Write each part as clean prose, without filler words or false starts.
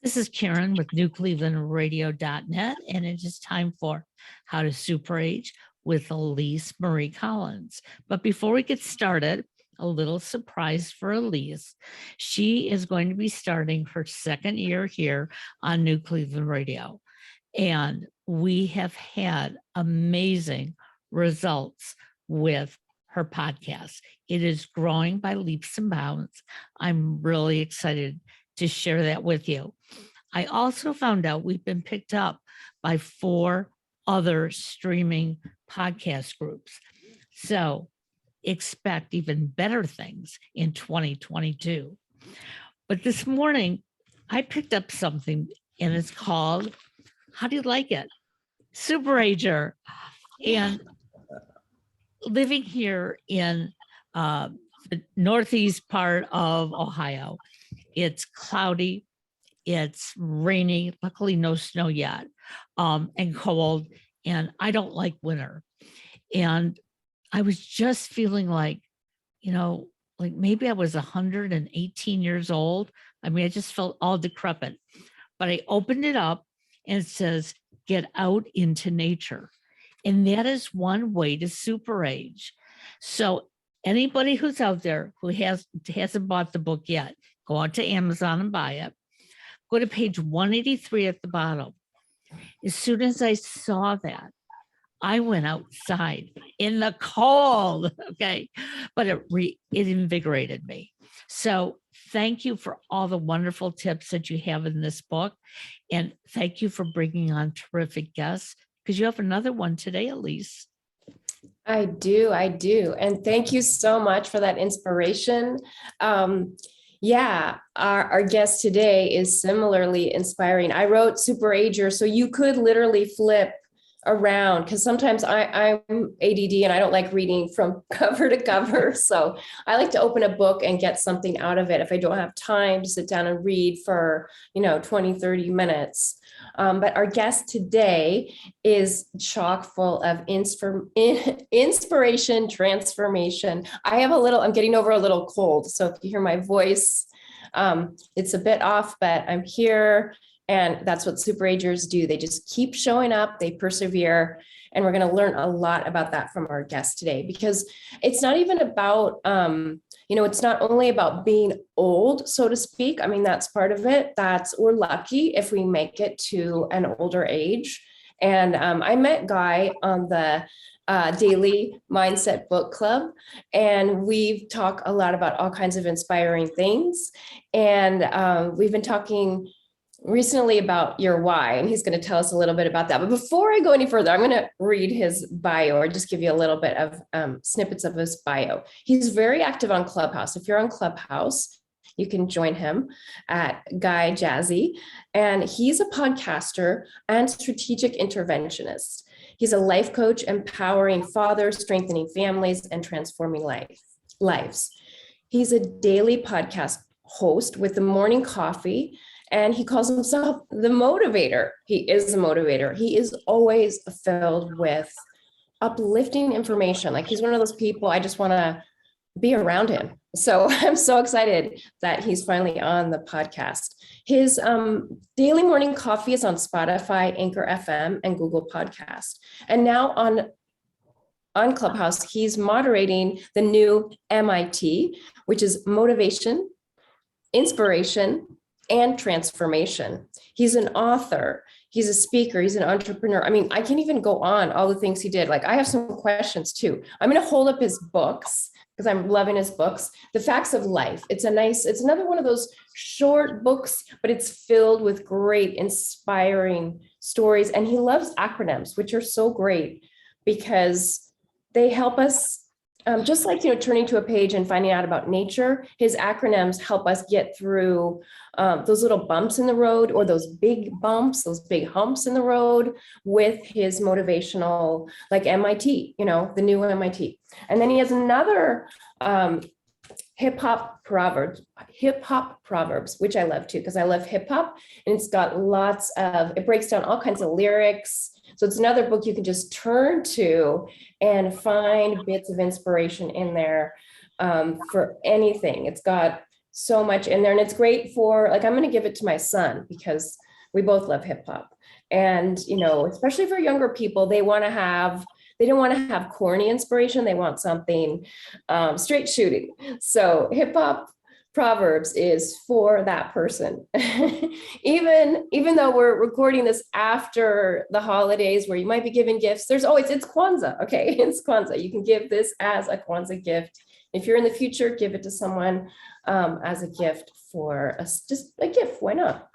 This is Karen with NewClevelandRadio.net, and it is time for How to Super Age with Elise Marie Collins. But before we get started, a little surprise for Elise. She is going to be starting her second year here on New Cleveland Radio, and we have had amazing results with her podcast. It is growing by leaps and bounds. I'm really excited to share that with you. I also found out we've been picked up by 4 other streaming podcast groups. So expect even better things in 2022. But this morning, I picked up something and it's called, how do you like it? Super Ager. And living here in the northeast part of Ohio, it's cloudy, it's rainy, luckily no snow yet, and cold, and I don't like winter. And I was just feeling like, like maybe I was 118 years old. I mean, I just felt all decrepit. But I opened it up and it says, get out into nature. And that is one way to super age. So anybody who's out there who hasn't bought the book yet, go out to Amazon and buy it. Go to page 183 at the bottom. As soon as I saw that, I went outside in the cold, okay? But it invigorated me. So thank you for all the wonderful tips that you have in this book. And thank you for bringing on terrific guests, because you have another one today, Elise. I do. And thank you so much for that inspiration. Our guest today is similarly inspiring. I wrote Super Ager, so you could literally flip around, because sometimes I'm ADD and I don't like reading from cover to cover. So I like to open a book and get something out of it if I don't have time to sit down and read for, 20, 30 minutes. But our guest today is chock full of inspiration, transformation. I'm getting over a little cold. So if you hear my voice, it's a bit off, but I'm here. And that's what super agers do. They just keep showing up, they persevere. And we're going to learn a lot about that from our guest today, because it's not even about, it's not only about being old, so to speak. I mean, that's part of it. We're lucky if we make it to an older age. And I met Guy on the Daily Mindset Book Club, and we've talked a lot about all kinds of inspiring things. And we've been talking recently about your why, and he's going to tell us a little bit about that. But before I go any further, I'm going to read his bio, or just give you a little bit of snippets of his bio. He's very active on Clubhouse. If you're on Clubhouse, you can join him at Guy Jazzy. And he's a podcaster and strategic interventionist. He's a life coach, empowering fathers, strengthening families, and transforming lives. He's a daily podcast host with the Morning Coffee, and he calls himself the motivator. He is a motivator. He is always filled with uplifting information. Like, he's one of those people, I just want to be around him. So I'm so excited that he's finally on the podcast. His daily morning coffee is on Spotify, Anchor FM, and Google Podcast. And now on Clubhouse, he's moderating the new MIT, which is motivation, inspiration, and transformation. He's an author, he's a speaker, he's an entrepreneur. I mean, I can't even go on all the things he did. Like, I have some questions too. I'm going to hold up his books because I'm loving his books. The Facts of Life. It's another one of those short books, but it's filled with great, inspiring stories. And he loves acronyms, which are so great because they help us. Just like, turning to a page and finding out about nature, his acronyms help us get through those little bumps in the road, or those big bumps, those big humps in the road, with his motivational, like MIT, the new MIT. And then he has another hip hop proverbs, which I love too, because I love hip hop, and it's got it breaks down all kinds of lyrics. So it's another book you can just turn to and find bits of inspiration in there for anything. It's got so much in there. And it's great for, like, I'm going to give it to my son because we both love hip hop. And, you know, especially for younger people, they don't want to have corny inspiration. They want something straight shooting. So hip hop Proverbs is for that person. Even though we're recording this after the holidays where you might be giving gifts, it's Kwanzaa. Okay. It's Kwanzaa. You can give this as a Kwanzaa gift. If you're in the future, give it to someone as a gift for us, just a gift. Why not?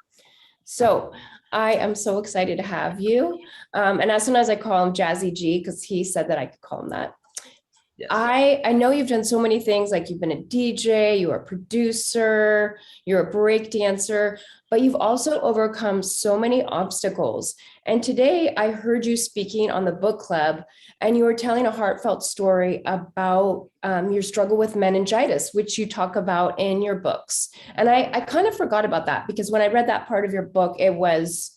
So I am so excited to have you. And as soon as I call him Jazzy G, because he said that I could call him that. Yes. I know you've done so many things, like you've been a DJ, you're a producer, you're a break dancer, but you've also overcome so many obstacles. And today I heard you speaking on the book club, and you were telling a heartfelt story about your struggle with meningitis, which you talk about in your books. And I kind of forgot about that, because when I read that part of your book, it was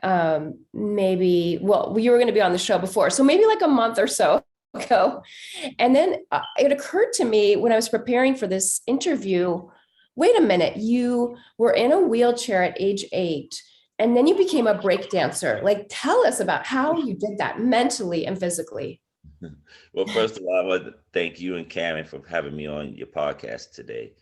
you were going to be on the show before, so maybe like a month or so ago. And then it occurred to me when I was preparing for this interview, wait a minute, you were in a wheelchair at age 8, and then you became a break dancer. Like, tell us about how you did that mentally and physically. Well, first of all, I want to thank you and Karen for having me on your podcast today.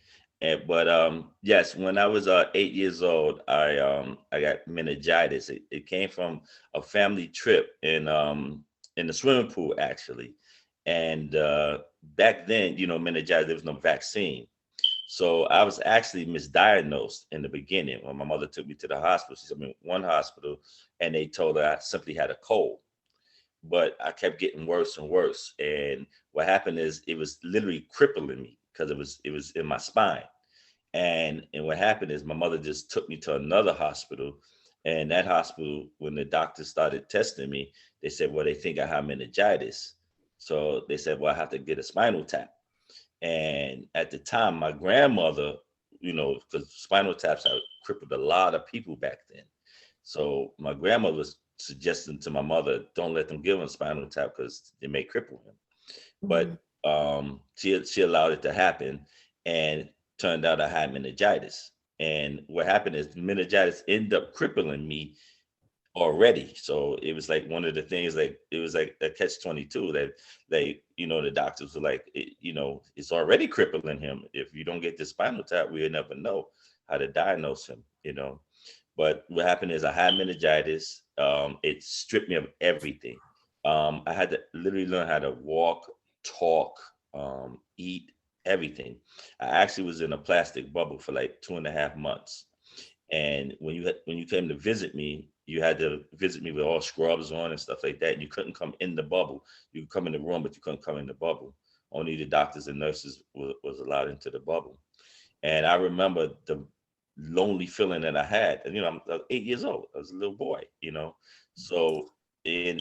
But yes, when I was 8 years old, I got meningitis. It came from a family trip in the swimming pool, actually. And back then, you know, meningitis, there was no vaccine. So I was actually misdiagnosed in the beginning when my mother took me to the hospital. She took me to one hospital and they told her I simply had a cold. But I kept getting worse and worse. And what happened is it was literally crippling me because it was in my spine. And what happened is my mother just took me to another hospital. And that hospital, when the doctors started testing me, they said, well, they think I have meningitis. So they said, well, I have to get a spinal tap. And at the time, my grandmother, you know, because spinal taps have crippled a lot of people back then. So my grandmother was suggesting to my mother, don't let them give him a spinal tap because it may cripple him. But she allowed it to happen, and turned out I had meningitis. And what happened is meningitis ended up crippling me already. So it was like one of the things, like it was like a catch-22 that you know, the doctors were like, you know, it's already crippling him. If you don't get the spinal tap, we'll never know how to diagnose him, you know. But what happened is I had meningitis. It stripped me of everything. I had to literally learn how to walk, talk, eat, everything. I actually was in a plastic bubble for like 2.5 months. And when you came to visit me, you had to visit me with all scrubs on and stuff like that. And you couldn't come in the bubble. You could come in the room, but you couldn't come in the bubble. Only the doctors and nurses was allowed into the bubble. And I remember the lonely feeling that I had. And, you know, I was 8 years old. I was a little boy, you know. So I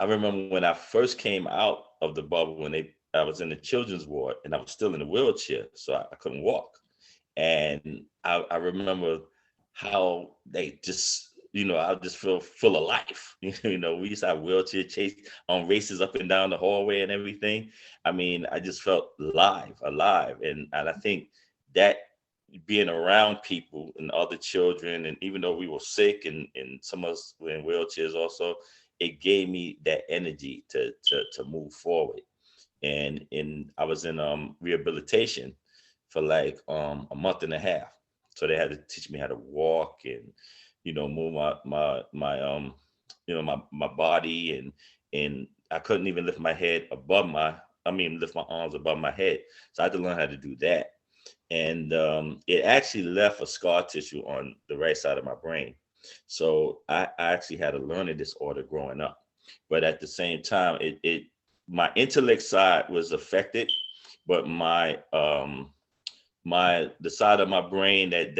remember when I first came out of the bubble, I was in the children's ward and I was still in a wheelchair, so I couldn't walk. And I remember how they just, you know, I just feel full of life. You know, we used to have wheelchair chase on races up and down the hallway and everything. I mean, I just felt alive. And I think that being around people and other children, and even though we were sick and some of us were in wheelchairs also, it gave me that energy to move forward. And I was in rehabilitation for like a month and a half. So they had to teach me how to walk and, you know, move my body, and I couldn't even lift my head lift my arms above my head. So I had to learn how to do that. And it actually left a scar tissue on the right side of my brain. So I actually had a learning disorder growing up. But at the same time, my intellect side was affected, but the side of my brain that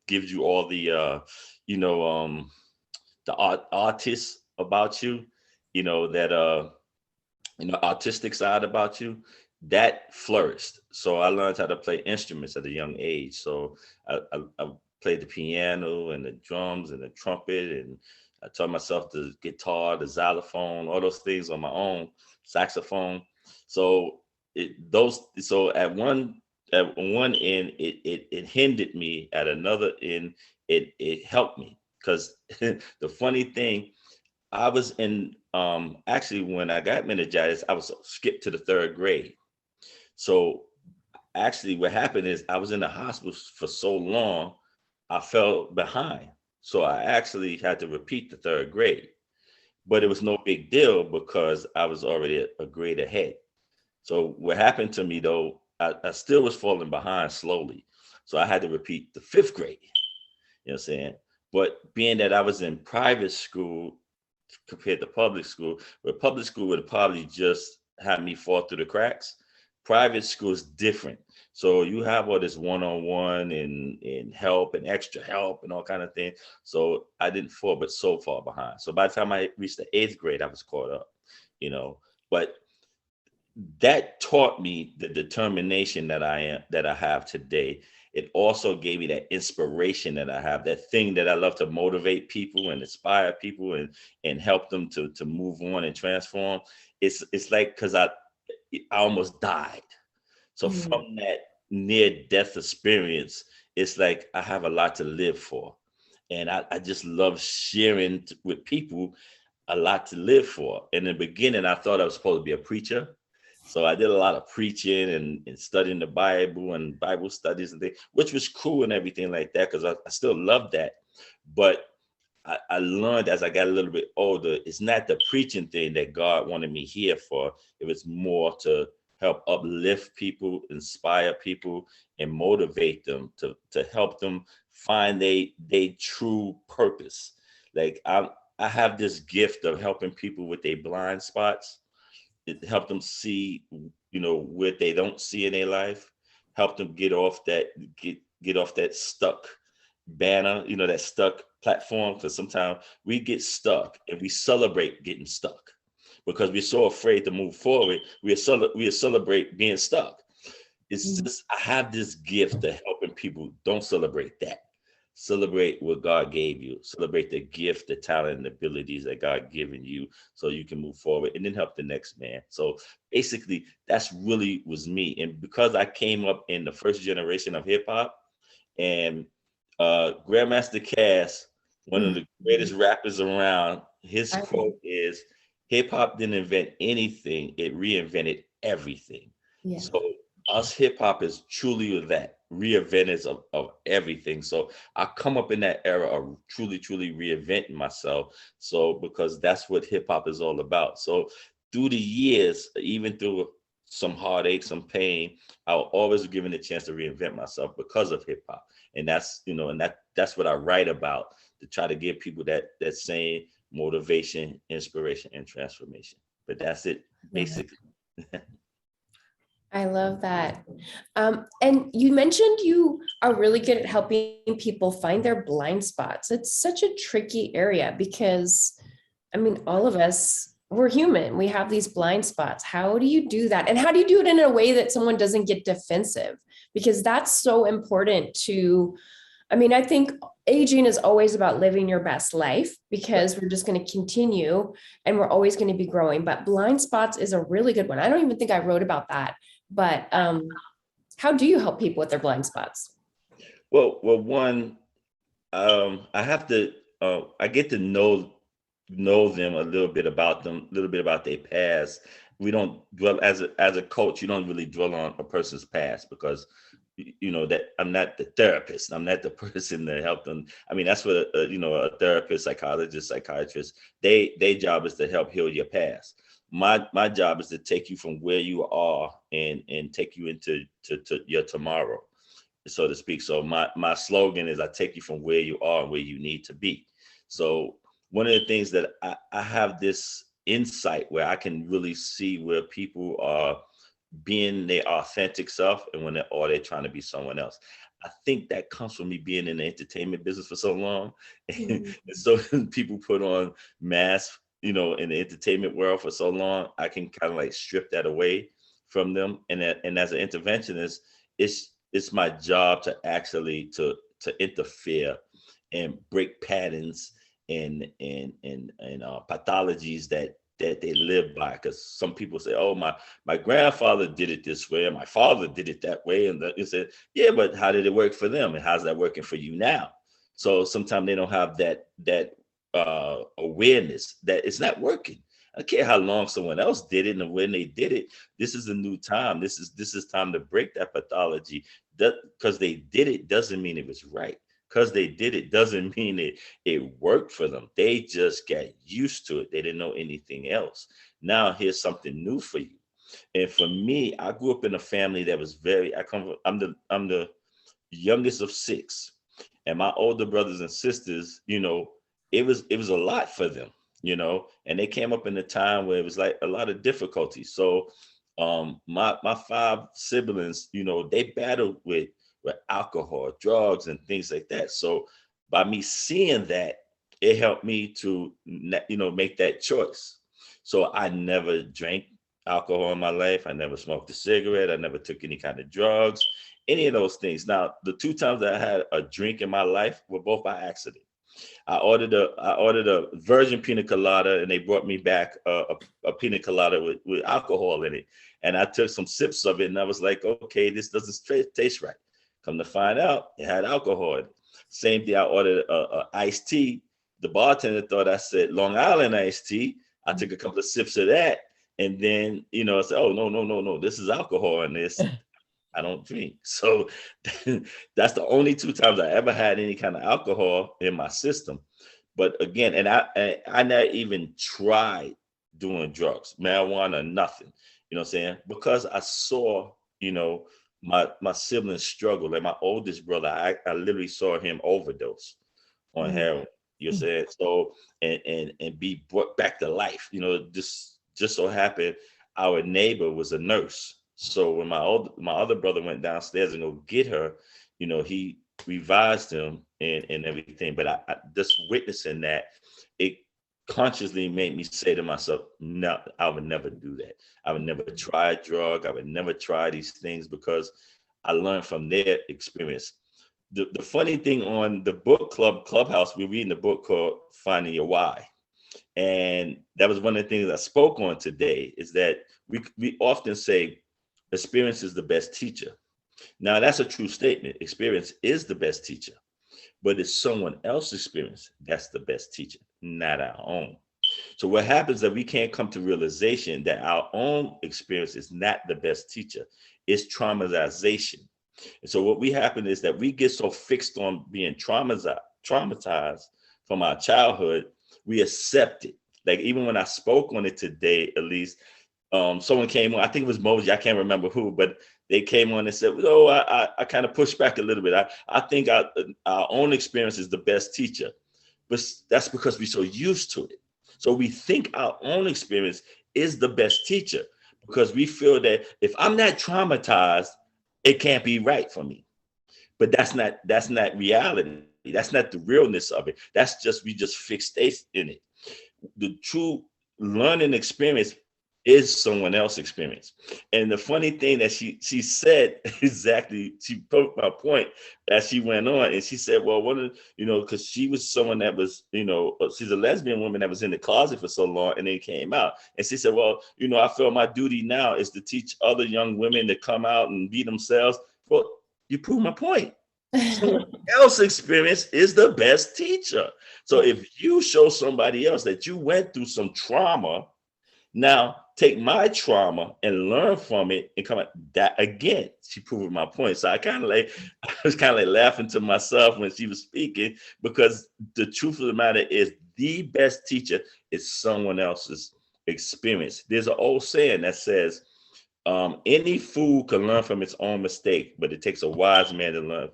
gives you all the the artist about you, you know, that artistic side about you, that flourished. So I learned how to play instruments at a young age. So I played the piano and the drums and the trumpet, and I taught myself the guitar, the xylophone, all those things on my own, saxophone. So at one at one end it hindered me, at another end it helped me. Because the funny thing, I was in actually when I got meningitis, I was skipped to the third grade. So actually what happened is I was in the hospital for so long, I fell behind. So I actually had to repeat the third grade. But it was no big deal because I was already a grade ahead. So what happened to me though, I still was falling behind slowly. So I had to repeat the fifth grade. You know what I'm saying? But being that I was in private school compared to public school, where public school would probably just have me fall through the cracks, private school is different. So you have all this one-on-one and help and extra help and all kind of things. So I didn't fall, but so far behind. So by the time I reached the eighth grade, I was caught up, you know. But that taught me the determination that I have today. It also gave me that inspiration that I have, that thing that I love to motivate people and inspire people and help them to move on and transform. It's like because I almost died. So Mm. from that near death experience, it's like I have a lot to live for. And I just love sharing with people a lot to live for. In the beginning, I thought I was supposed to be a preacher. So I did a lot of preaching and studying the Bible and Bible studies and things, which was cool and everything like that, because I still love that. But I learned as I got a little bit older, it's not the preaching thing that God wanted me here for. It was more to help uplift people, inspire people, and motivate them to help them find they true purpose. Like I have this gift of helping people with their blind spots. It help them see, what they don't see in their life, help them get off that stuck banner, that stuck platform. Because sometimes we get stuck and we celebrate getting stuck because we're so afraid to move forward. We celebrate being stuck. It's just I have this gift of helping people. Don't celebrate that. Celebrate what God gave you. Celebrate the gift, the talent, and abilities that God given you, so you can move forward and then help the next man. So basically, that's really was me. And because I came up in the first generation of hip hop, and Grandmaster Cass, one of the greatest rappers around, his quote is, "Hip hop didn't invent anything; it reinvented everything." Yeah. So us hip hop is truly that reinventors of everything. So I come up in that era of truly reinventing myself. So because that's what hip hop is all about. So through the years, even through some heartache, some pain, I was always given a chance to reinvent myself because of hip hop. And that's, that's what I write about, to try to give people that same motivation, inspiration, and transformation. But that's it, basically. I love that. And you mentioned you are really good at helping people find their blind spots. It's such a tricky area because, I mean, all of us, we're human. We have these blind spots. How do you do that? And how do you do it in a way that someone doesn't get defensive? Because that's so important to, I mean, I think aging is always about living your best life, because we're just going to continue and we're always going to be growing. But blind spots is a really good one. I don't even think I wrote about that. But how do you help people with their blind spots? Well, one, I have to, I get to know them a little bit about them, a little bit about their past. We don't dwell as a coach. You don't really dwell on a person's past, because that I'm not the therapist. I'm not the person to help them. I mean, that's what a therapist, psychologist, psychiatrist. Their job is to help heal your past. My job is to take you from where you are and take you into to your tomorrow, so to speak. So my slogan is, I take you from where you are and where you need to be. So one of the things that I have this insight where I can really see where people are being their authentic self and when they're trying to be someone else. I think that comes from me being in the entertainment business for so long. And so people put on masks, in the entertainment world for so long, I can kind of like strip that away from them. And as an interventionist, it's my job to actually to interfere and break patterns and pathologies that that they live by. Because some people say, oh, my grandfather did it this way, and my father did it that way. And you said, yeah, but how did it work for them? And how's that working for you now? So sometimes they don't have that awareness that it's not working. I don't care how long someone else did it and when they did it. This is a new time. This is time to break that pathology. Because they did it doesn't mean it was right. Because they did it doesn't mean it worked for them. They just got used to it. They didn't know anything else. Now here's something new for you. And for me, I grew up in a family that was I'm the youngest of 6. And my older brothers and sisters, it was a lot for them, and they came up in a time where it was like a lot of difficulty. So my 5 siblings, they battled with alcohol, drugs, and things like that. So by me seeing that, it helped me to, make that choice. So I never drank alcohol in my life. I never smoked a cigarette. I never took any kind of drugs, any of those things. Now, the 2 times that I had a drink in my life were both by accident. I ordered a virgin pina colada, and they brought me back a pina colada with alcohol in it. And I took some sips of it, and I was like, okay, this doesn't taste right. Come to find out, it had alcohol in it. Same thing, I ordered a iced tea. The bartender thought I said Long Island iced tea. I took a couple of sips of that, and then, I said, oh, no, this is alcohol in this. I don't drink. So that's the only 2 times I ever had any kind of alcohol in my system. But again, and I never even tried doing drugs, marijuana, nothing, what I'm saying? Because I saw, my siblings struggle. Like my oldest brother, I literally saw him overdose on heroin, you know what I'm saying? So, and be brought back to life, just so happened our neighbor was a nurse. So when my other brother went downstairs and go get her, he revised him and everything. But I just witnessing that, it consciously made me say to myself, no, I would never do that. I would never try a drug. I would never try these things, because I learned from their experience. The funny thing, on the book Clubhouse, we're reading a book called Finding Your Why. And that was one of the things I spoke on today, is that we often say experience is the best teacher. Now, that's a true statement. Experience is the best teacher, but it's someone else's experience that's the best teacher, not our own. So what happens is that we can't come to realization that our own experience is not the best teacher. It's traumatization. And so what happen is that we get so fixed on being traumatized from our childhood, we accept it. Like even when I spoke on it today, Elise, someone came on, I think it was Moji, I can't remember who, but they came on and said, oh, I kind of pushed back a little bit. I think our own experience is the best teacher, but that's because we're so used to it. So we think our own experience is the best teacher, because we feel that if I'm not traumatized, it can't be right for me. But that's not reality. That's not the realness of it. That's just, we just fixate in it. The true learning experience is someone else's experience. And the funny thing that she said exactly, she put my point as she went on, and she said, well, because she was someone that was, she's a lesbian woman that was in the closet for so long and then came out. And she said, well, I feel my duty now is to teach other young women to come out and be themselves. Well, you prove my point. Someone else's experience is the best teacher. So if you show somebody else that you went through some trauma, now take my trauma and learn from it and come out that again. She proved my point. So I was kind of like laughing to myself when she was speaking, because the truth of the matter is the best teacher is someone else's experience. There's an old saying that says, any fool can learn from its own mistake, but it takes a wise man to learn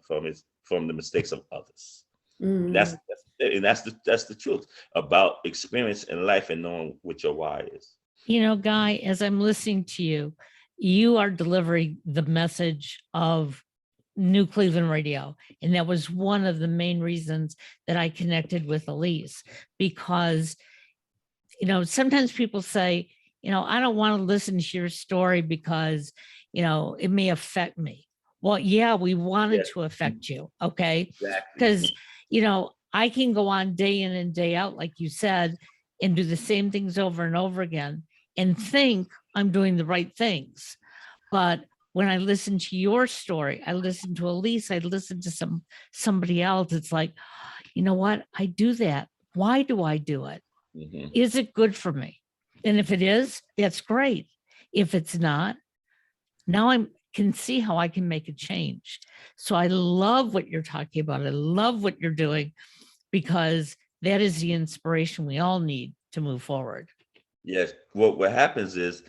from the mistakes of others. That's the truth about experience in life and knowing what your why is. Guy, as I'm listening to you, you are delivering the message of New Cleveland Radio. And that was one of the main reasons that I connected with Elise, because, sometimes people say, I don't want to listen to your story because, it may affect me. Well, yeah, we wanted to affect you. Okay. Exactly. Because, I can go on day in and day out, like you said, and do the same things over and over again and think I'm doing the right things. But when I listen to your story, I listen to Elise, I listen to somebody else, it's like, you know what? I do that. Why do I do it? Mhm. Is it good for me? And if it is, that's great. If it's not, now I can see how I can make a change. So I love what you're talking about. I love what you're doing, because that is the inspiration we all need to move forward. Yes. What happens is,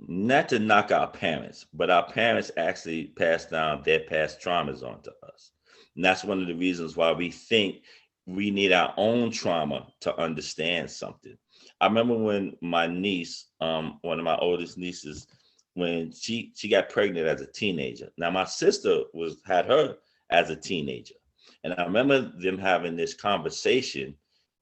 not to knock our parents, but our parents actually pass down their past traumas onto us. And that's one of the reasons why we think we need our own trauma to understand something. I remember when my niece, one of my oldest nieces, when she got pregnant as a teenager. Now my sister had her as a teenager. And I remember them having this conversation,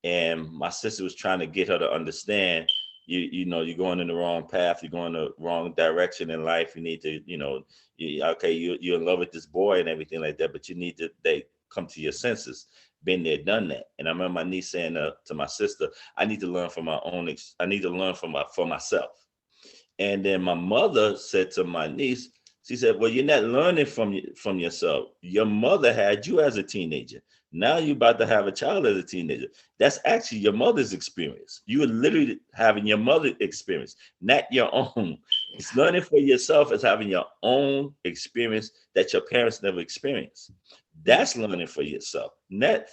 and my sister was trying to get her to understand, you know, you're going in the wrong path, you're going the wrong direction in life. You need to, you know, you're in love with this boy and everything like that, but you need to come to your senses. Been there, done that. And I remember my niece saying to my sister, I need to learn from my own, I need to learn for myself. And then my mother said to my niece, she said, well, you're not learning from yourself. Your mother had you as a teenager. Now you're about to have a child as a teenager. That's actually your mother's experience. You are literally having your mother's experience, not your own. It's learning for yourself as having your own experience that your parents never experienced. That's learning for yourself, not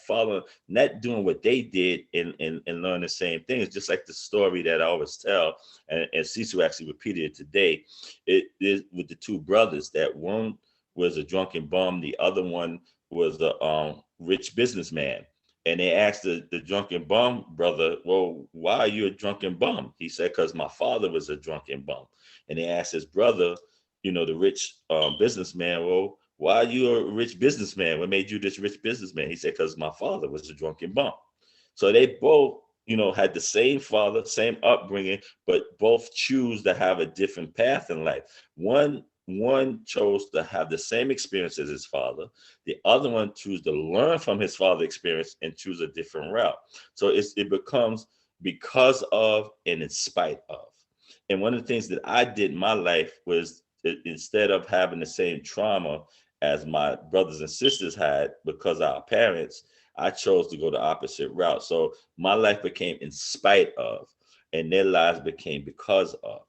doing what they did and learn the same thing. It's just like the story that I always tell, and Cecil actually repeated it today. It is with the two brothers, that one was a drunken bum, the other one was a rich businessman. And they asked the drunken bum brother, well, why are you a drunken bum? He said, because my father was a drunken bum. And they asked his brother, you know, the rich businessman, well, why are you a rich businessman? What made you this rich businessman? He said, because my father was a drunken bum. So they both, you know, had the same father, same upbringing, but both choose to have a different path in life. One chose to have the same experience as his father. The other one chose to learn from his father's experience and choose a different route. So it becomes because of and in spite of. And one of the things that I did in my life was, instead of having the same trauma as my brothers and sisters had because of our parents, I chose to go the opposite route. So my life became in spite of, and their lives became because of.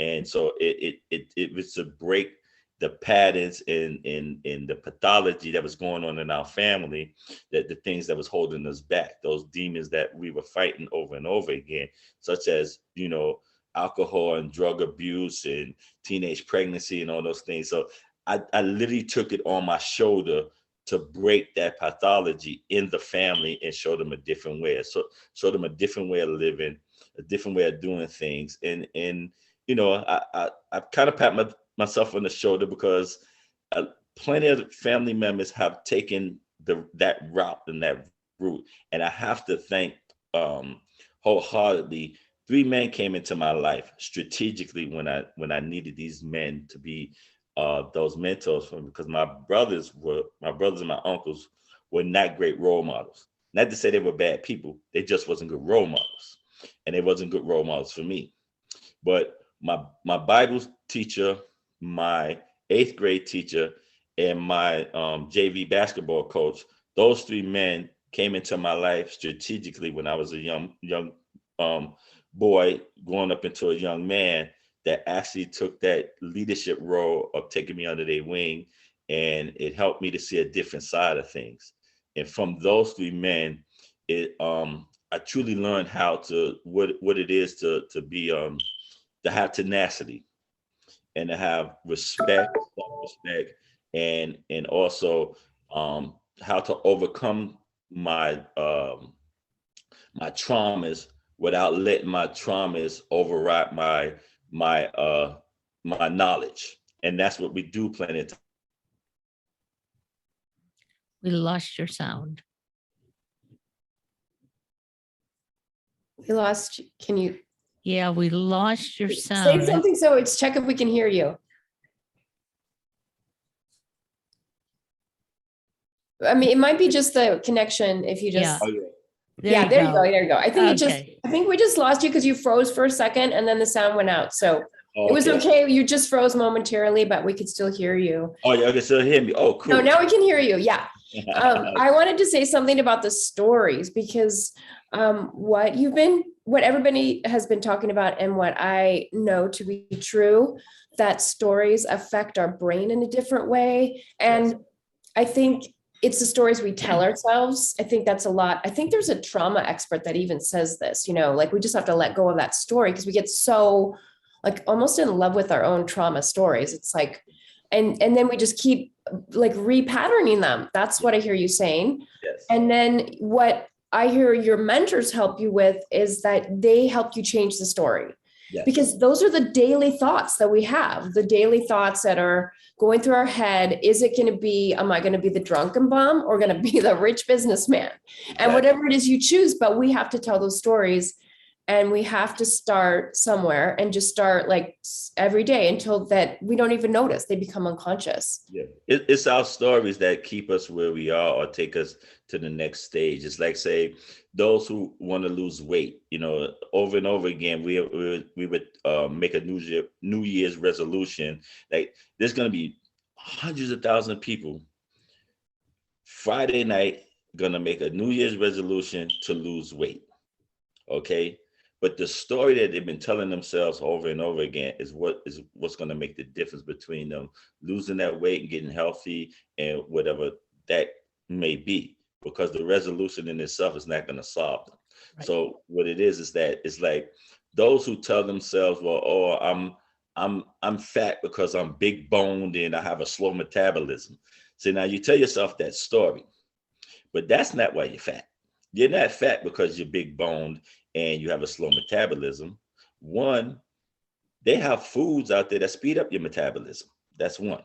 And so it was to break the patterns in the pathology that was going on in our family, that the things that was holding us back, those demons that we were fighting over and over again, such as, you know, alcohol and drug abuse and teenage pregnancy and all those things. So I literally took it on my shoulder to break that pathology in the family and show them a different way. So show them a different way of living, a different way of doing things. And you know, I kind of pat myself on the shoulder, because plenty of family members have taken that route and that route. And I have to thank wholeheartedly, 3 men came into my life strategically when I needed these men to be those mentors for me, because my brothers and my uncles were not great role models. Not to say they were bad people, they just wasn't good role models, and they wasn't good role models for me. But my Bible teacher, my 8th grade teacher, and my JV basketball coach, those 3 men came into my life strategically when I was a young boy growing up into a young man, that actually took that leadership role of taking me under their wing, and it helped me to see a different side of things. And from those 3 men, I truly learned how to what it is to be to have tenacity, and to have respect, self-respect, and also how to overcome my my traumas without letting my traumas override my my knowledge. And that's what we do Planet. We lost your sound. We lost, can you Yeah, we lost your say sound. something? So it's check if we can hear you. I mean, it might be just the connection if you just. Yeah. Oh, yeah. Yeah, there you go. There you go. I think Okay. I think we just lost you because you froze for a second and then the sound went out. So Oh, it was okay. okay. You just froze momentarily, but we could still hear you. Oh, y'all can still hear me. Oh, cool. No, now we can hear you. Yeah. I wanted to say something about the stories because what everybody has been talking about and what I know to be true, that stories affect our brain in a different way. And Yes. I think it's the stories we tell ourselves. I think that's a lot. I think there's a trauma expert that even says this, like we just have to let go of that story because we get so like almost in love with our own trauma stories. It's like, and then we just keep like repatterning them. That's what I hear you saying. Yes. And then what I hear your mentors help you with is that they help you change the story. Yes. Because those are the daily thoughts that we have, the daily thoughts that are going through our head. Is it going to be, am I going to be the drunken bum or going to be the rich businessman? And whatever it is you choose, but we have to tell those stories and we have to start somewhere and just start like every day until that we don't even notice, they become unconscious. Yeah, it's our stories that keep us where we are or take us to the next stage. It's like, say, those who want to lose weight, over and over again, we would make a New Year's resolution. Like there's going to be hundreds of thousands of people Friday night going to make a New Year's resolution to lose weight. Okay. But the story that they've been telling themselves over and over again is what's going to make the difference between them losing that weight and getting healthy and whatever that may be, because the resolution in itself is not going to solve them. Right. So what it is that it's like those who tell themselves, well, oh, I'm fat because I'm big boned and I have a slow metabolism. So now you tell yourself that story, but that's not why you're fat. You're not fat because you're big boned and you have a slow metabolism. One, they have foods out there that speed up your metabolism. That's one.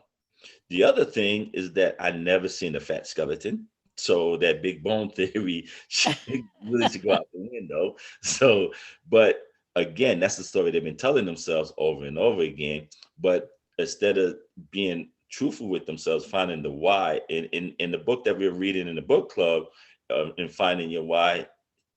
The other thing is that I never seen a fat skeleton. So that big bone theory really should go out the window. So, but again, that's the story they've been telling themselves over and over again. But instead of being truthful with themselves, finding the why, in the book that we're reading in the book club, in Finding Your Why,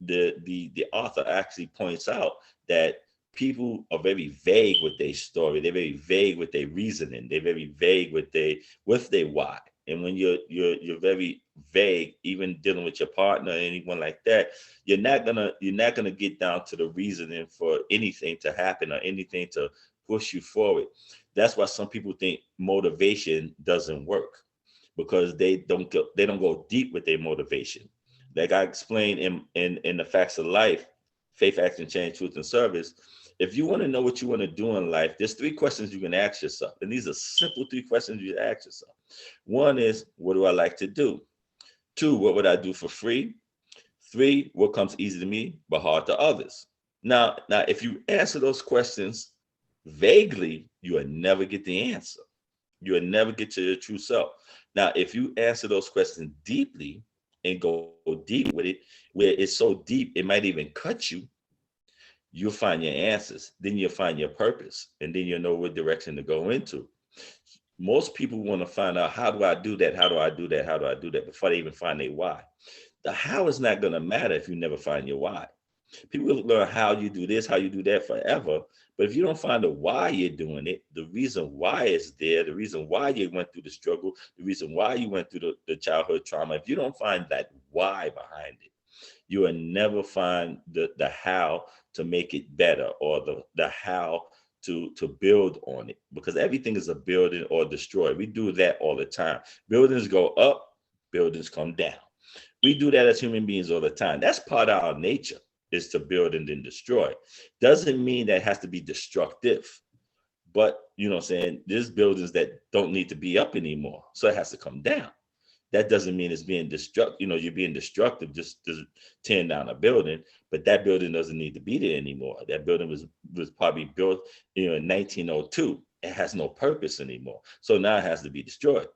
the author actually points out that people are very vague with their story. They're very vague with their reasoning. They're very vague with their why. And when you're very vague, even dealing with your partner or anyone like that, you're not gonna get down to the reasoning for anything to happen or anything to push you forward. That's why some people think motivation doesn't work, because they don't go deep with their motivation. Like I explained in the Facts of Life, Faith, Action, Change, Truth, and Service. If you want to know what you want to do in life, there's 3 questions you can ask yourself. And these are simple 3 questions you ask yourself. One is, what do I like to do? 2, what would I do for free? 3, what comes easy to me but hard to others? Now, if you answer those questions vaguely, you will never get the answer. You will never get to your true self. Now, if you answer those questions deeply and go deep with it, where it's so deep, it might even cut you, you'll find your answers. Then you'll find your purpose, and then you'll know what direction to go into. Most people want to find out, how do I do that? How do I do that? How do I do that? Before they even find their why. The how is not going to matter if you never find your why. People will learn how you do this, how you do that forever. But if you don't find the why you're doing it, the reason why it's there, the reason why you went through the struggle, the reason why you went through the childhood trauma, if you don't find that why behind it, you will never find the how to make it better, or the how to build on it, because everything is a building or destroy. We do that all the time. Buildings go up, buildings come down. We do that as human beings all the time. That's part of our nature, is to build and then destroy. Doesn't mean that it has to be destructive, but you know what I'm saying, there's buildings that don't need to be up anymore, so it has to come down. That doesn't mean it's being destructive. You're being destructive just tearing down a building, but that building doesn't need to be there anymore. That building was probably built in 1902. It has no purpose anymore, so now it has to be destroyed.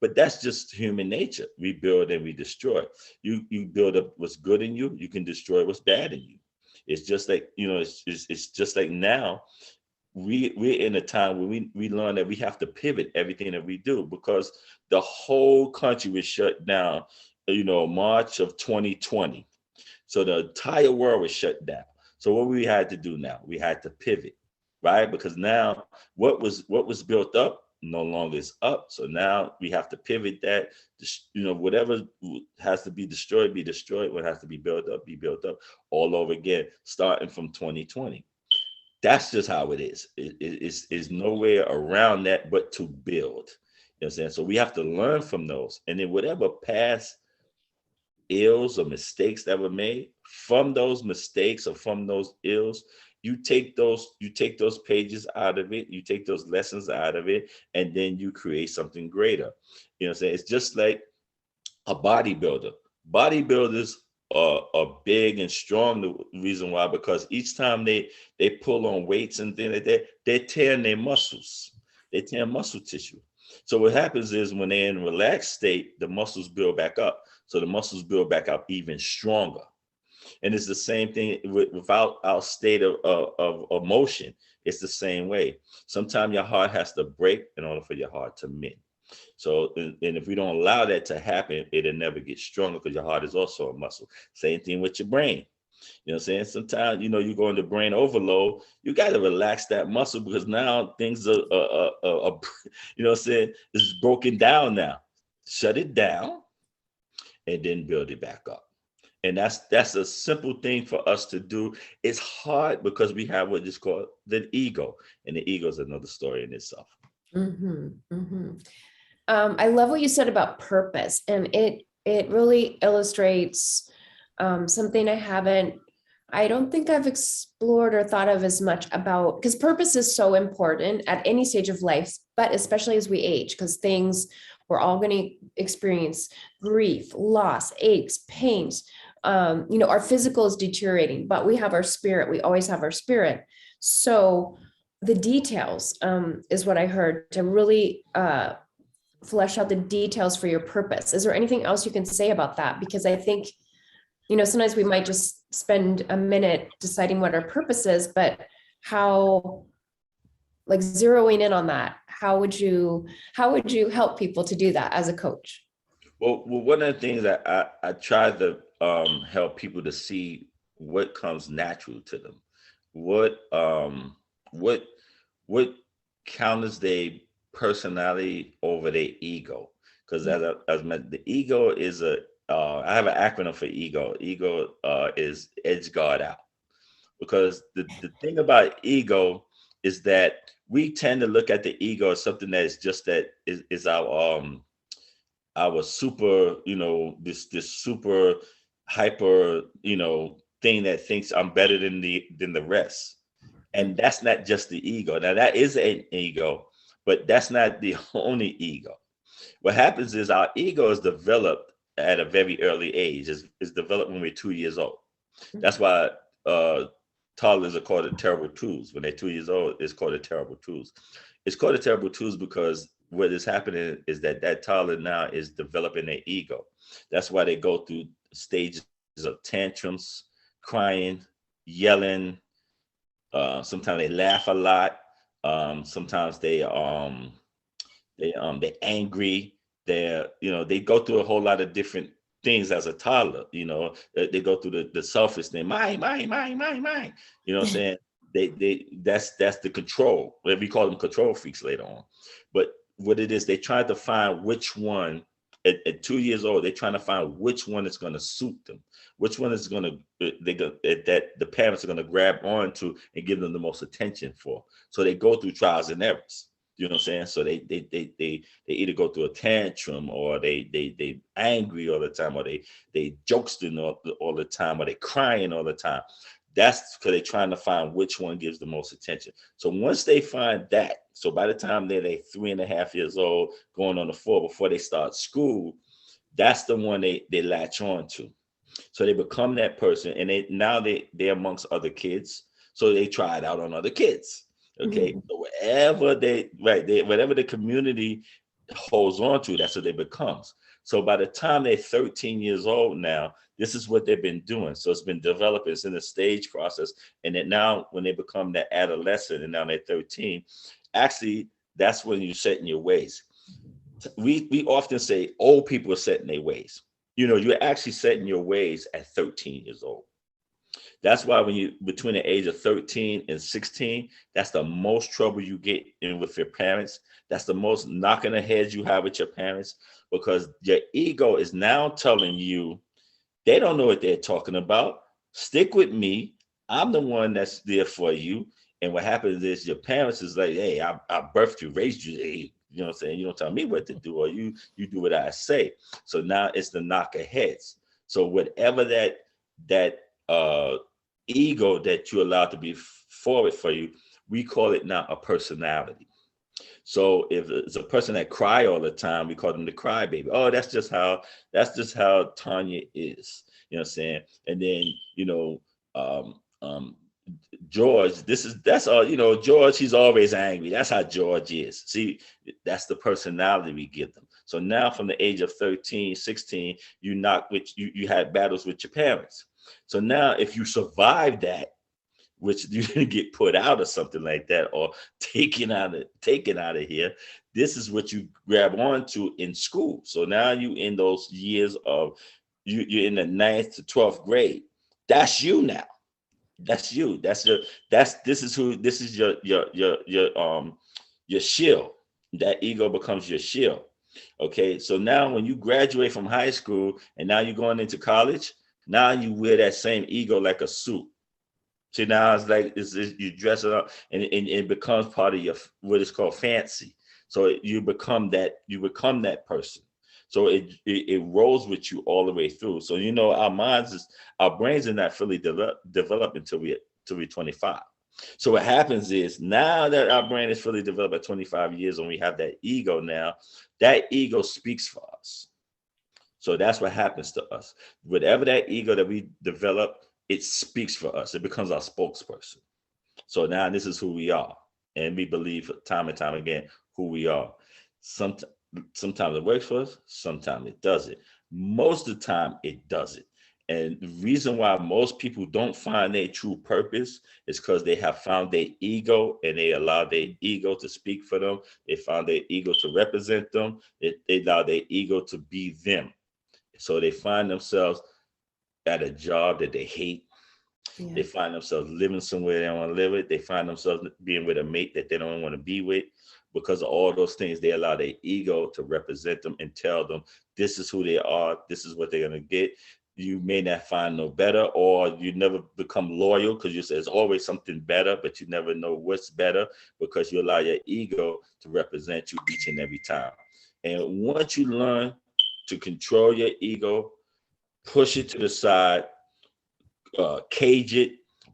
But that's just human nature. We build and we destroy. You build up what's good in you, you can destroy what's bad in you. It's just like, it's just like now we're in a time where we learn that we have to pivot everything that we do, because the whole country was shut down, March of 2020. So the entire world was shut down. So what we had to do now, we had to pivot, right? Because now what was built up no longer is up. So now we have to pivot that, whatever has to be destroyed, be destroyed. What has to be built up, all over again, starting from 2020. That's just how it is. It's nowhere around that but to build. You know what I'm saying? So we have to learn from those. And then whatever past ills or mistakes that were made, from those mistakes or from those ills, you take those pages out of it, you take those lessons out of it, and then you create something greater. You know what I'm saying? It's just like a bodybuilder. Bodybuilders are big and strong. The reason why, because each time they pull on weights and things like that, they're tearing their muscles. They tear muscle tissue. So what happens is when they're in a relaxed state, the muscles build back up. So the muscles build back up even stronger. And it's the same thing without our state of emotion. It's the same way. Sometimes your heart has to break in order for your heart to mend. So, and if we don't allow that to happen, it'll never get stronger, because your heart is also a muscle. Same thing with your brain. You know what I'm saying? Sometimes, you go into brain overload, you got to relax that muscle, because now things are you know what I'm saying, it's broken down now. Shut it down and then build it back up. And that's a simple thing for us to do. It's hard because we have what is called the ego, and the ego is another story in itself. Mm-hmm, mm-hmm. I love what you said about purpose, and it really illustrates something I don't think I've explored or thought of as much about, because purpose is so important at any stage of life, but especially as we age, because we're all going to experience grief, loss, aches, pains. Our physical is deteriorating, but we have our spirit. We always have our spirit. So the details is what I heard, to really flesh out the details for your purpose. Is there anything else you can say about that? Because I think, sometimes we might just spend a minute deciding what our purpose is, but how, like, zeroing in on that, how would you help people to do that as a coach? Well, one of the things that I try to help people to see what comes natural to them, what counters their personality over their ego. Because as the ego is I have an acronym for ego. Ego is edge guard out. Because the thing about ego is that we tend to look at the ego as something that is just that is our super, this super hyper, thing that thinks I'm better than the rest. And that's not just the ego. Now that is an ego, but that's not the only ego. What happens is our ego is developed at a very early age. It's developed when we're 2 years old. That's why toddlers are called the terrible twos. When they're 2 years old, it's called the terrible twos. It's called the terrible twos because what is happening is that toddler now is developing their ego. That's why they go through stages of tantrums, crying, yelling. Sometimes they laugh a lot. Sometimes they're angry. They go through a whole lot of different things as a toddler. They go through the selfish thing, mine. You know what I'm saying? That's the control. We call them control freaks later on. But what it is, they try to find which one at 2 years old. They're trying to find which one is going to suit them, which one is that the parents are going to grab onto and give them the most attention for. So they go through trials and errors. You know what I'm saying? So they either go through a tantrum, or they angry all the time, or they jokesting all the time, or they crying all the time. That's because they're trying to find which one gives the most attention. So once they find that, so by the time they're 3.5 years old, going on to 4, before they start school, that's the one they latch on to. So they become that person, and they're amongst other kids. So they try it out on other kids. Okay. Mm-hmm. So whatever the community holds on to, that's what they becomes. So by the time they're 13 years old now, this is what they've been doing. So it's been developing. It's in the stage process. And then now when they become that adolescent and now they're 13, actually, that's when you're setting your ways. We often say old people are setting their ways. you're actually setting your ways at 13 years old. That's why when you between the age of 13 and 16, that's the most trouble you get in with your parents. That's the most knocking the heads you have with your parents, because your ego is now telling you they don't know what they're talking about. Stick with me. I'm the one that's there for you. And what happens is your parents is like, hey, I birthed you, raised you. Hey, you know what I'm saying? You don't tell me what to do, or you do what I say. So now it's the knock of heads. So whatever that ego that you allow to be forward for you, we call it now a personality. So if it's a person that cry all the time, we call them the crybaby. Oh, that's just how Tanya is. You know what I'm saying? And then, George, that's all, George, he's always angry. That's how George is. See, that's the personality we give them. So now from the age of 13, 16, you had battles with your parents. So now if you survive that, which you didn't get put out or something like that, or taken out of here, this is what you grab onto in school. So now you in those years of you're in the 9th to 12th grade. That's you now. That's you. This is your shield. That ego becomes your shield. Okay. So now when you graduate from high school and now you're going into college, now you wear that same ego like a suit. See, now it's like you dress it up and it becomes part of your what is called fancy. So you become that person. So it rolls with you all the way through. So our brains are not fully developed until we're 25. So what happens is now that our brain is fully developed at 25 years and we have that ego now, that ego speaks for us. So that's what happens to us. Whatever that ego that we develop, it speaks for us. It becomes our spokesperson. So now this is who we are. And we believe time and time again who we are. Sometimes it works for us. Sometimes it doesn't. Most of the time it doesn't. And the reason why most people don't find their true purpose is because they have found their ego and they allow their ego to speak for them. They found their ego to represent them. They allow their ego to be them. So they find themselves at a job that they hate. Yeah. They find themselves living somewhere they don't want to live with. They find themselves being with a mate that they don't want to be with. Because of all those things, they allow their ego to represent them and tell them this is who they are. This is what they're going to get. You may not find no better, or you never become loyal because you say there's always something better, but you never know what's better because you allow your ego to represent you each and every time. And once you learn to control your ego, push it to the side, cage it,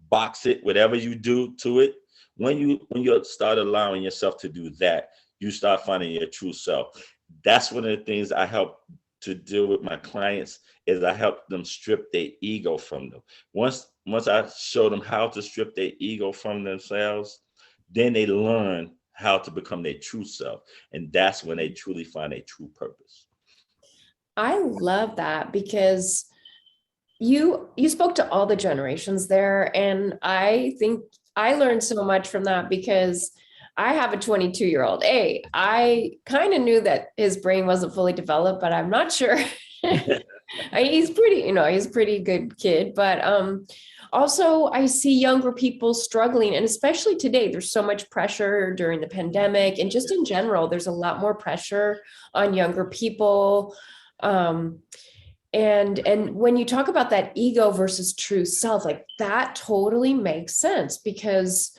box it, whatever you do to it. When you start allowing yourself to do that, you start finding your true self. That's one of the things I help to deal with my clients is I help them strip their ego from them. Once I show them how to strip their ego from themselves, then they learn how to become their true self. And that's when they truly find a true purpose. I love that because you spoke to all the generations there. And I think I learned so much from that because I have a 22-year-old. I kind of knew that his brain wasn't fully developed, but I'm not sure. He's a pretty good kid, but also I see younger people struggling, and especially today, there's so much pressure during the pandemic and just in general, there's a lot more pressure on younger people. And when you talk about that ego versus true self, like that totally makes sense because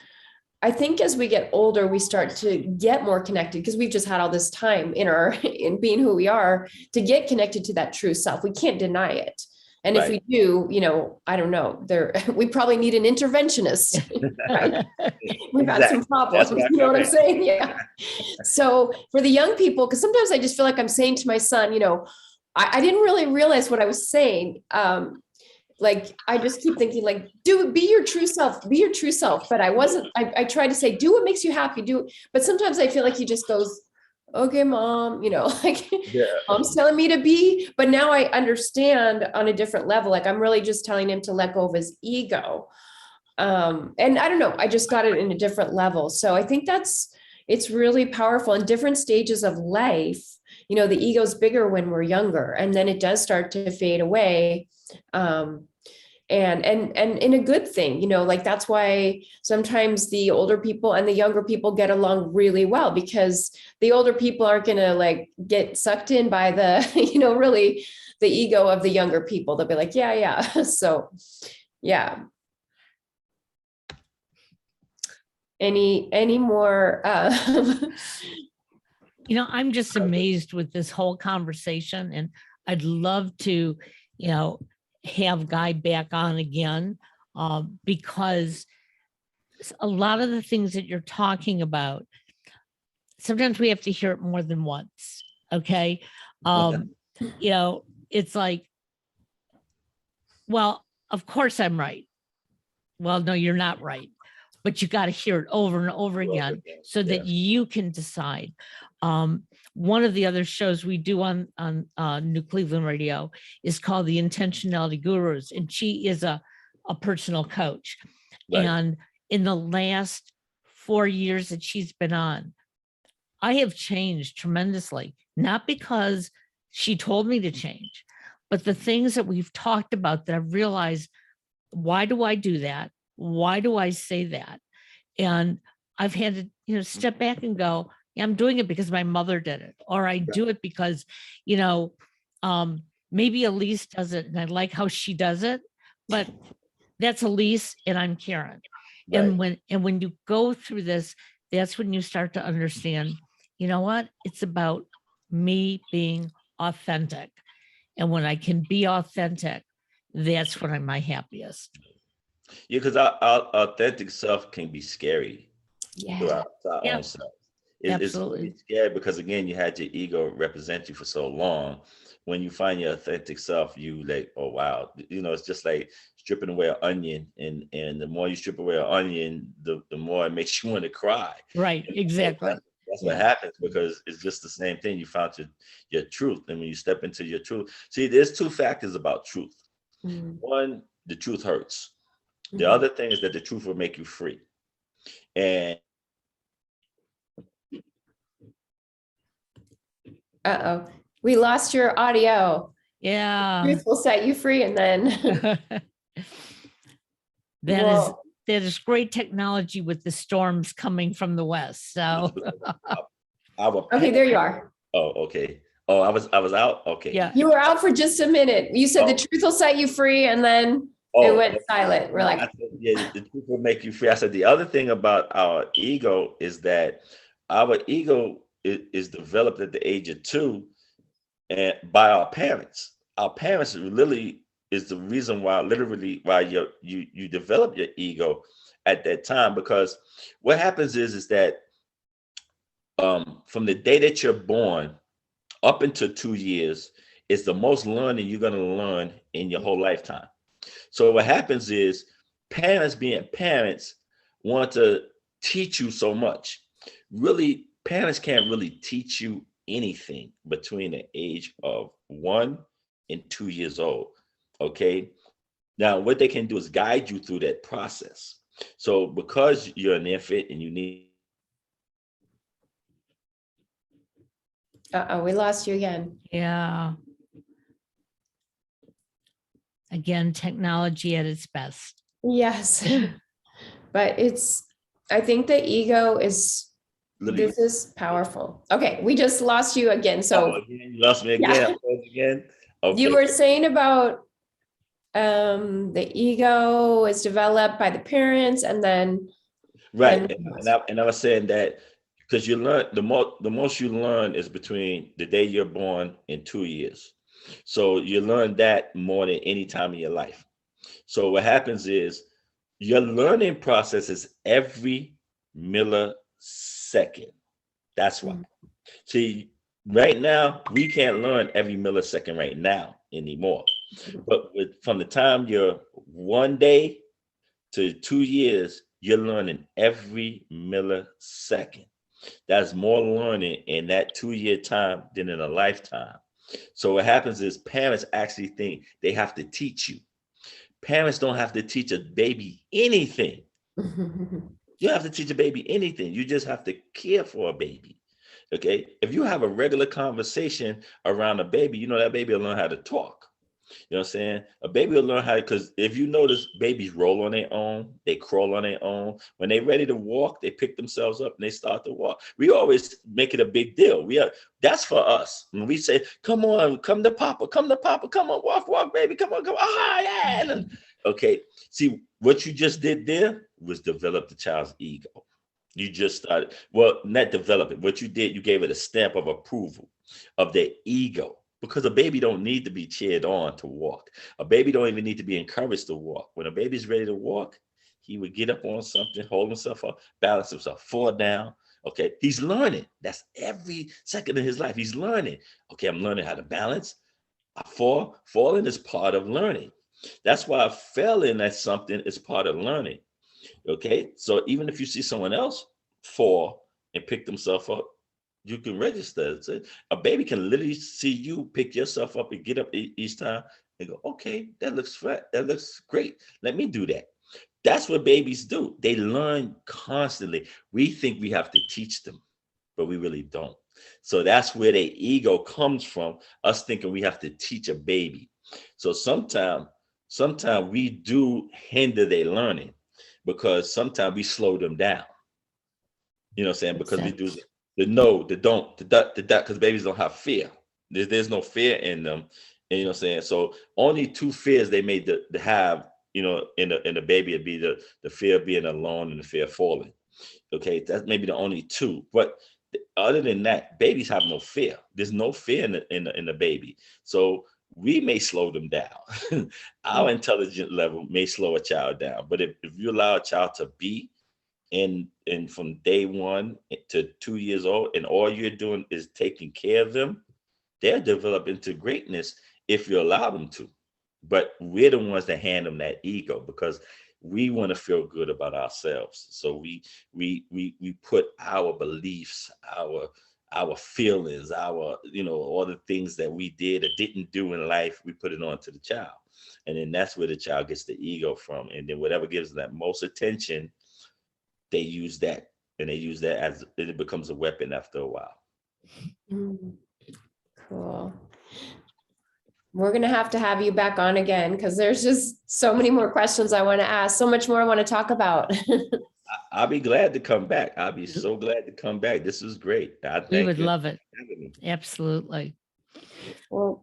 I think as we get older, we start to get more connected because we've just had all this time in being who we are to get connected to that true self. We can't deny it. And right. If we do, I don't know, we probably need an interventionist. Right? We've had some problems, you know what I'm saying? Yeah. So for the young people, because sometimes I just feel like I'm saying to my son, I didn't really realize what I was saying. Like, I just keep thinking like, be your true self, But I try to say, do what makes you happy, but sometimes I feel like he just goes, okay, mom, mom's telling me to be, but now I understand on a different level. Like I'm really just telling him to let go of his ego. And I don't know, I just got it in a different level. So I think it's really powerful in different stages of life. the ego's bigger when we're younger, and then it does start to fade away. And in a good thing, like that's why sometimes the older people and the younger people get along really well, because the older people aren't going to like get sucked in by the, really the ego of the younger people. They'll be like, yeah. So, yeah. Any more? I'm just amazed with this whole conversation, and I'd love to, have Guy back on again, because a lot of the things that you're talking about, sometimes we have to hear it more than once. Okay. It's like, well, of course I'm right. Well, no, you're not right. But you got to hear it over and over again so that you can decide. One of the other shows we do on New Cleveland Radio is called the Intentionality Gurus, and she is a personal coach. Right. And in the last 4 years that she's been on, I have changed tremendously, not because she told me to change, but the things that we've talked about that I've realized, why do I do that? Why do I say that? And I've had to, step back and go, yeah, I'm doing it because my mother did it, or I do it because, maybe Elise does it and I like how she does it, but that's Elise and I'm Karen. Right. And when you go through this, that's when you start to understand, you know what? It's about me being authentic. And when I can be authentic, that's when I'm my happiest. Yeah, because our authentic self can be scary. Yeah. To our own self. It's really scary because, again, you had your ego represent you for so long. When you find your authentic self, you like, oh, wow. It's just like stripping away an onion. And the more you strip away an onion, the more it makes you want to cry. Right, exactly. That's what happens, because it's just the same thing. You found your truth. And when you step into your truth, see, there's two factors about truth. Mm-hmm. One, the truth hurts. The other thing is that the truth will make you free. And we lost your audio. Yeah. Truth will set you free, and then that is great technology with the storms coming from the west. So okay, there you are. Oh, okay. Oh, I was out. Okay. Yeah. You were out for just a minute. You said the truth will set you free, and then it went silent. We're like, yeah, the truth will make you free. I said the other thing about our ego is that our ego is developed at the age of 2 and by our parents. Our parents really is the reason why you develop your ego at that time, because what happens is that from the day that you're born up until 2 years is the most learning you're going to learn in your whole lifetime. So what happens is parents being parents want to teach you so much. Really, parents can't really teach you anything between the age of 1 and 2 years old. Okay. Now, what they can do is guide you through that process. So because you're an infant and you need. We lost you again. Yeah. Again, technology at its best. Yes. But I think the ego is, this is powerful. Okay, we just lost you again. So again, you lost me again. Again. Okay. You were saying about the ego is developed by the parents, and then right. And I was saying that because you learn the most you learn is between the day you're born and 2 years. So you learn that more than any time in your life. So what happens is your learning process is every millisecond. That's why. See, right now, we can't learn every millisecond right now anymore. But from the time you're 1 day to 2 years, you're learning every millisecond. That's more learning in that 2-year time than in a lifetime. So what happens is parents actually think they have to teach you. Parents don't have to teach a baby anything. You don't have to teach a baby anything. You just have to care for a baby. Okay. If you have a regular conversation around a baby, you know that baby will learn how to talk. You know what I'm saying? A baby will learn how, because if you notice, babies roll on their own, they crawl on their own. When they're ready to walk, they pick themselves up and they start to walk. We always make it a big deal. That's for us. When we say, come on, come to Papa, come on, walk, baby, come on. Yeah. Okay. See, what you just did there was develop the child's ego. You just started, well, not develop it. What you did, you gave it a stamp of approval of their ego. Because a baby don't need to be cheered on to walk. A baby don't even need to be encouraged to walk. When a baby's ready to walk, he would get up on something, hold himself up, balance himself, fall down. Okay, he's learning. That's every second of his life. He's learning. Okay, I'm learning how to balance. Falling is part of learning. That's why failing at something is part of learning. Okay, so even if you see someone else fall and pick themselves up, you can register. So a baby can literally see you pick yourself up and get up each time and go, okay, that looks flat. That looks great. Let me do that. That's what babies do. They learn constantly. We think we have to teach them, but we really don't. So that's where their ego comes from, us thinking we have to teach a baby. So sometimes we do hinder their learning because sometimes we slow them down. You know what I'm saying? Because we do the no, the don't, the that, because babies don't have fear. There's no fear in them. And you know what I'm saying? So only two fears they made to have, you know, in the baby would be the fear of being alone and the fear of falling. Okay, that's maybe the only two. But other than that, babies have no fear. There's no fear in the baby. So we may slow them down. Our intelligence level may slow a child down. But if you allow a child to be and from day 1 to 2 years old, and all you're doing is taking care of them, they'll develop into greatness if you allow them to. But we're the ones that hand them that ego because we want to feel good about ourselves. So we put our beliefs, our feelings, our, you know, all the things that we did or didn't do in life, we put it on to the child. And then that's where the child gets the ego from. And then whatever gives them that most attention, they use that, and they use that as it becomes a weapon after a while. Cool. We're going to have you back on again because there's just so many more questions I want to ask, so much more I want to talk about. I'll be glad to come back. I'll be so glad to come back. This is great. We would love it. Absolutely. Well,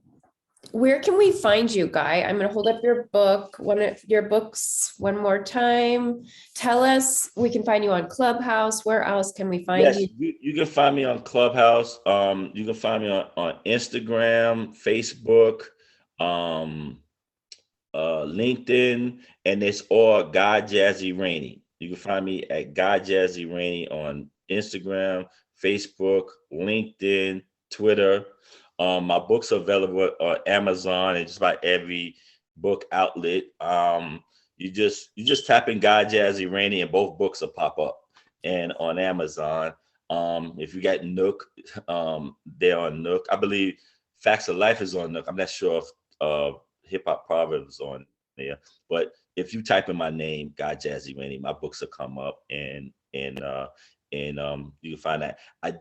where can we find you, Guy? I'm going to hold up your book, one of your books one more time. Tell us, we can find you on Clubhouse. Where else can we find you? You can find me on Clubhouse. You can find me on Instagram, Facebook, LinkedIn, and it's all Guy Jazzy Rainey. You can find me at Guy Jazzy Rainey on Instagram, Facebook, LinkedIn, Twitter. My books are available on Amazon and just about every book outlet. You just tap in Guy Jazzy Rainey and both books will pop up. And on Amazon, if you got Nook, they're on Nook. I believe Facts of Life is on Nook. I'm not sure if Hip Hop Proverbs is on there, but if you type in my name, Guy Jazzy Rainey, my books will come up, and you can find that. I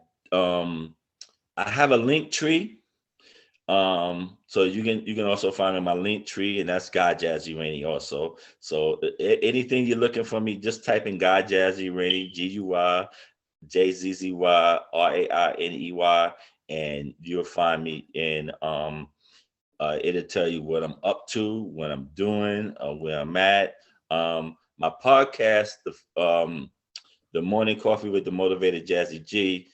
have a link tree. So you can also find me in my link tree, and that's Guy Jazzy Rainey also. So anything you're looking for me, just type in Guy Jazzy Rainey, GUY JZZY RAINEY, and you'll find me in it'll tell you what I'm up to, what I'm doing, where I'm at. My podcast, the Morning Coffee with the Motivated Jazzy G,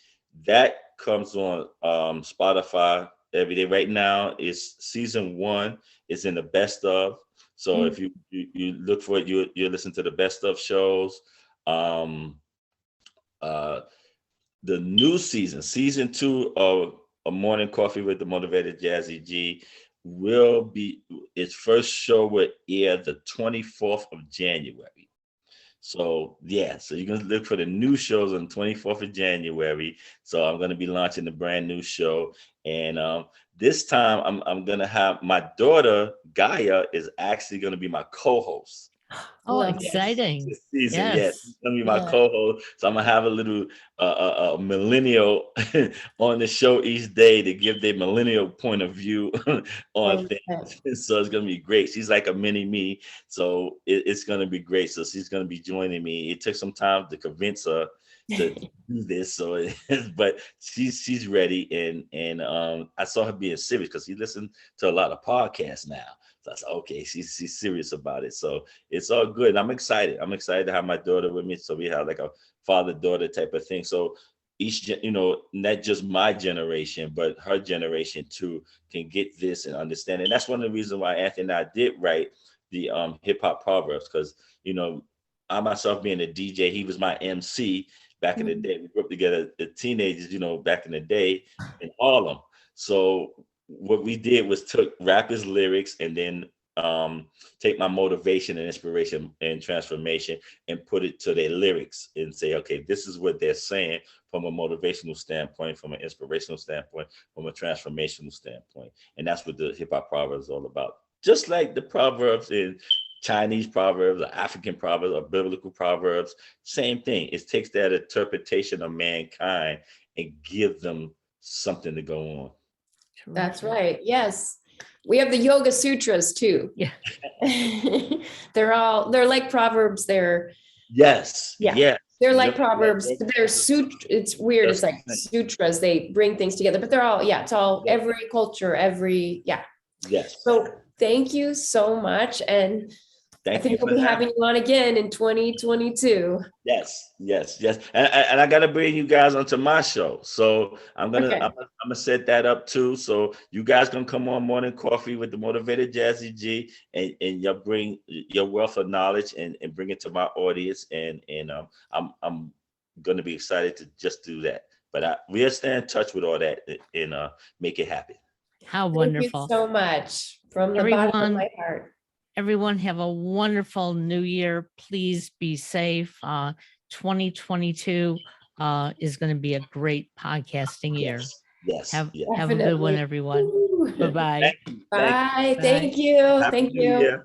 that comes on Spotify every day. Right now is season 1. It's in the best of. So if you look for it, you listen to the best of shows. The new season 2 of A Morning Coffee with the Motivated Jazzy G will be, its first show will air the 24th of January. So yeah, so you can look for the new shows on the 24th of January. So I'm going to be launching a brand new show. And this time I'm going to have my daughter, Gaia, is actually going to be my co-host. Oh, Love it. exciting. This season, yes. Yes. He's gonna be my Yeah. co-host. So I'm gonna have a little millennial on the show each day to give their millennial point of view on things. So it's gonna be great. She's like a mini me, so it's gonna be great. So she's gonna be joining me. It took some time to convince her to do this, so but she's ready, and I saw her being serious because she listened to a lot of podcasts now. So I said, okay, she's serious about it. So it's all good. And I'm excited. I'm excited to have my daughter with me. So we have like a father-daughter type of thing. So each, not just my generation, but her generation too, can get this and understand. And that's one of the reasons why Anthony and I did write the hip hop proverbs, because, I myself being a DJ, he was my MC back in the day. We grew up together, the teenagers, back in the day in Harlem. So what we did was took rappers' lyrics and then take my motivation and inspiration and transformation and put it to their lyrics and say, okay, this is what they're saying from a motivational standpoint, from an inspirational standpoint, from a transformational standpoint. And that's what the hip hop proverbs is all about. Just like the proverbs in Chinese proverbs or African proverbs or biblical proverbs, same thing. It takes that interpretation of mankind and give them something to go on. That's right. Yes. We have the Yoga Sutras too. Yeah. They're like proverbs. Yes. Yeah. Yes. They're like proverbs. They're it's weird. It's like sutras. They bring things together, but they're all, it's all every culture, Yes. So thank you so much. And I think we'll be having you on again in 2022. Yes. And I gotta bring you guys onto my show. So I'm gonna set that up too. So you guys gonna come on Morning Coffee with the Motivated Jazzy G, and you'll bring your wealth of knowledge and bring it to my audience. And I'm gonna be excited to just do that. But we'll stay in touch with all that and make it happen. How wonderful. Thank you so much from the bottom of my heart. Everyone have a wonderful new year. Please be safe. 2022 is going to be a great podcasting year. Yes. Have a good one, everyone. Bye-bye. Bye. Thank you. Thank you.